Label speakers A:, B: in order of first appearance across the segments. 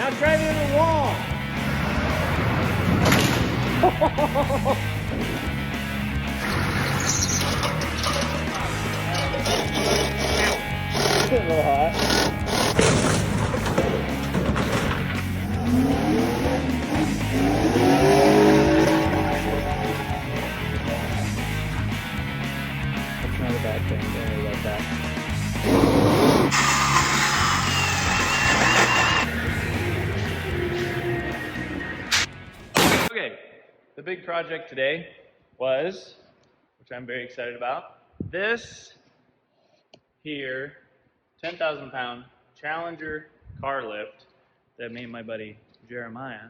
A: Now try it in the wall. It's a little hot. That's not a bad thing. Don't worry about that. Okay, the big project today was, which I'm very excited about, this here 10,000 pound Challenger car lift that me and my buddy Jeremiah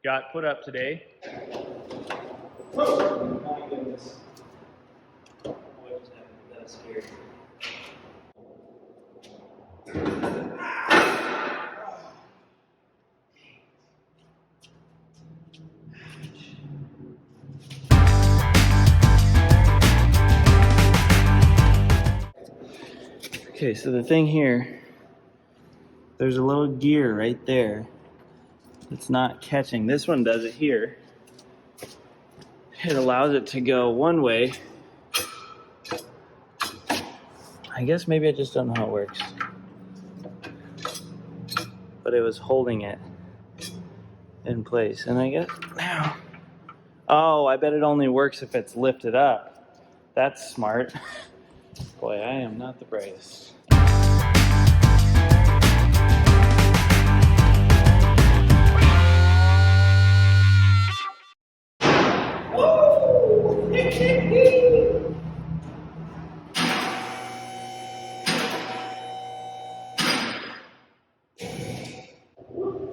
A: got put up today. Oh my goodness. That's scary. Okay, so the thing here, there's a little gear right there. It's not catching. This one does it here. It allows it to go one way. I guess maybe I just don't know how it works. But it was holding it in place. And I guess now, oh, I bet it only works if it's lifted up. That's smart. Boy, I am not the brightest.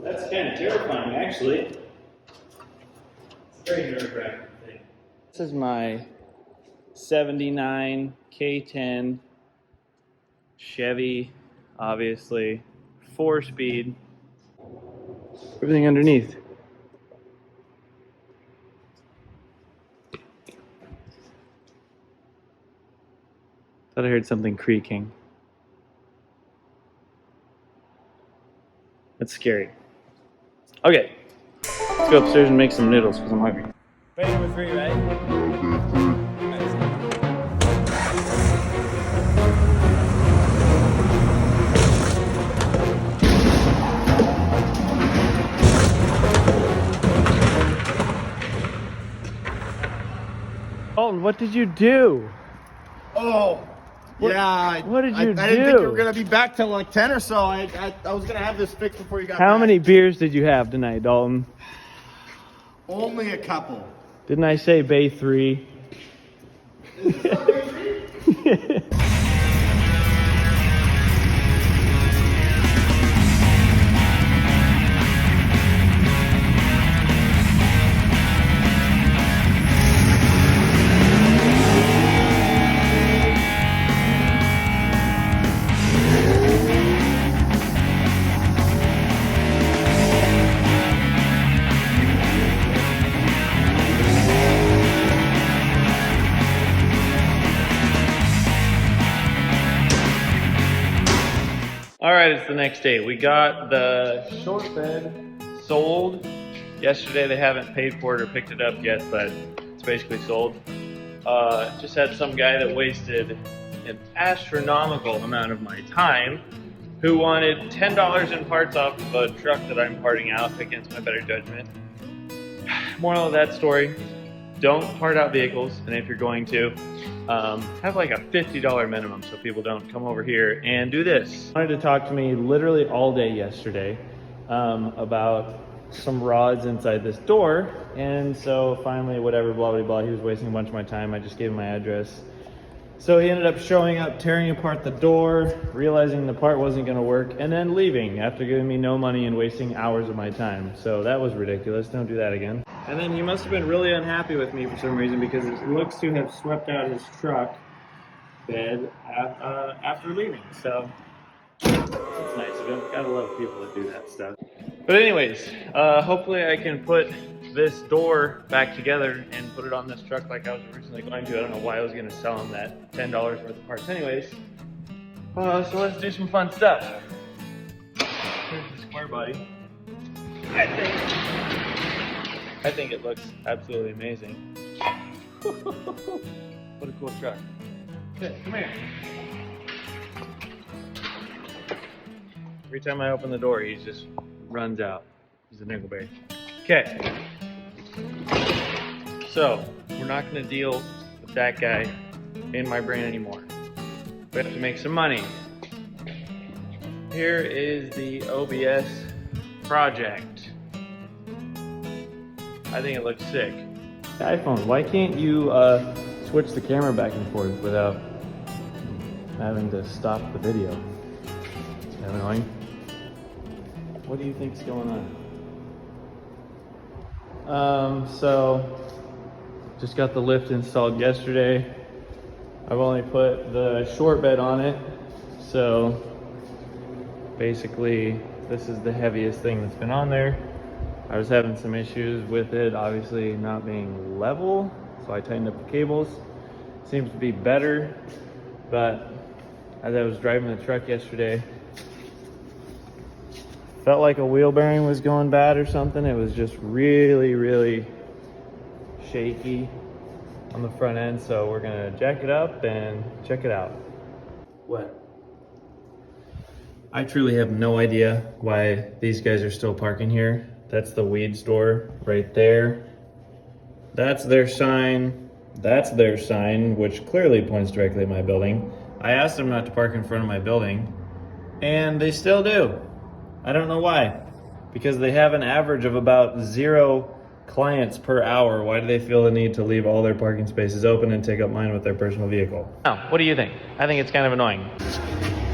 A: That's kind of terrifying, actually. It's a very nerve-wracking thing. This is my 79 K10 Chevy, obviously, 4-speed. Everything underneath. Thought I heard something creaking. That's scary. Okay, let's go upstairs and make some noodles because I'm hungry. Ready, number 3, right? Colton, what did you do?
B: Oh, yeah.
A: What did you do?
B: I didn't think you were going to be back till like 10 or so. I was going to have this fixed before you got back.
A: How many beers did you have tonight, Dalton?
B: Only a couple.
A: Didn't I say Bay 3? All right, it's the next day. We got the short bed sold yesterday. They haven't paid for it or picked it up yet, but it's basically sold. Just had some guy that wasted an astronomical amount of my time who wanted $10 in parts off of a truck that I'm parting out against my better judgment. Moral of that story, don't part out vehicles, and if you're going to, have like a $50 minimum so people don't come over here and do this. He wanted to talk to me literally all day yesterday about some rods inside this door, and so finally whatever, blah blah blah, he was wasting a bunch of my time. I just gave him my address. So he ended up showing up, tearing apart the door, realizing the part wasn't going to work, and then leaving after giving me no money and wasting hours of my time. So that was ridiculous. Don't do that again. And then he must have been really unhappy with me for some reason because it looks to have swept out his truck bed after leaving. So that's nice of him. Gotta love people that do that stuff. But anyways, hopefully I can put this door back together and put it on this truck like I was originally going to. I don't know why I was going to sell him that $10 worth of parts anyways. So let's do some fun stuff. Here's the square body. I think it looks absolutely amazing. What a cool truck. Okay, come here. Every time I open the door, he just runs out. He's a nickelberry. Okay. So, we're not going to deal with that guy in my brain anymore. We have to make some money. Here is the OBS project. I think it looks sick. iPhone, why can't you switch the camera back and forth without having to stop the video? Is that annoying? What do you think's going on? So just got the lift installed yesterday. I've only put the short bed on it, so basically this is the heaviest thing that's been on there. I was having some issues with it obviously not being level, so I tightened up the cables. Seems to be better, but as I was driving the truck yesterday, felt like a wheel bearing was going bad or something. It was just really shaky on the front end, so we're gonna jack it up and check it out. What? I truly have no idea why these guys are still parking here. That's the weed store right there. That's their sign. That's their sign, which clearly points directly at my building. I asked them not to park in front of my building, and they still do. I don't know why. Because they have an average of about 0 clients per hour. Why do they feel the need to leave all their parking spaces open and take up mine with their personal vehicle? Oh, what do you think? I think it's kind of annoying.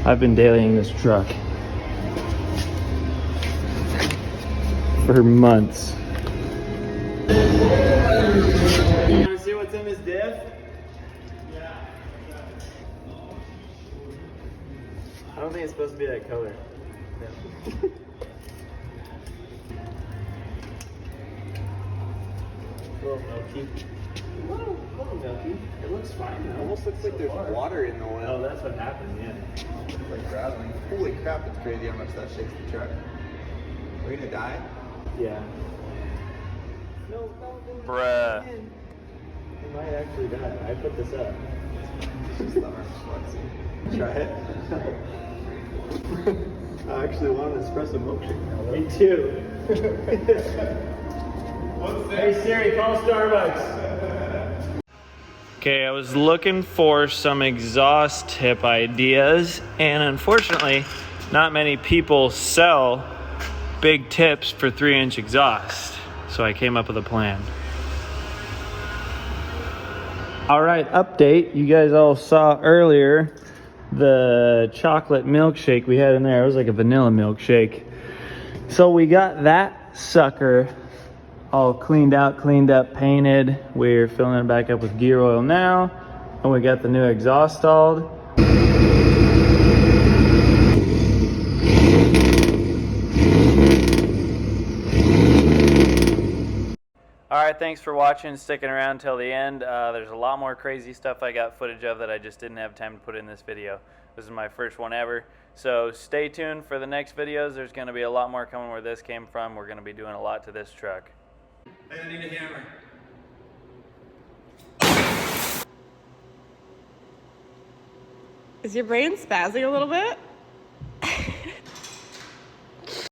A: I've been dailying this truck for months. You want to see what's in this diff? Yeah. I don't think it's supposed to be that color. Yeah. A little milky. A little milky. It looks fine though.
C: Almost looks like there's water in the oil.
A: Oh, that's what happened, yeah.
C: It's like rattling. Holy crap, it's crazy how much that shakes the truck. We're gonna die?
A: Yeah. No, bruh. We might actually die. I put this up.
C: It's just the arms flexing. Try it. I actually want an espresso milkshake now.
A: Me too. Hey Siri, call Starbucks. Okay, I was looking for some exhaust tip ideas, and unfortunately, not many people sell big tips for 3-inch exhaust. So I came up with a plan. All right, update. You guys all saw earlier the chocolate milkshake we had in there. It was like a vanilla milkshake. So we got that sucker all cleaned out, cleaned up, painted. We're filling it back up with gear oil now. And we got the new exhaust installed. Alright, thanks for watching, sticking around till the end. There's a lot more crazy stuff I got footage of that I just didn't have time to put in this video. This is my first one ever. So stay tuned for the next videos. There's going to be a lot more coming where this came from. We're going to be doing a lot to this truck.
C: I need a hammer.
D: Is your brain spazzing a little bit?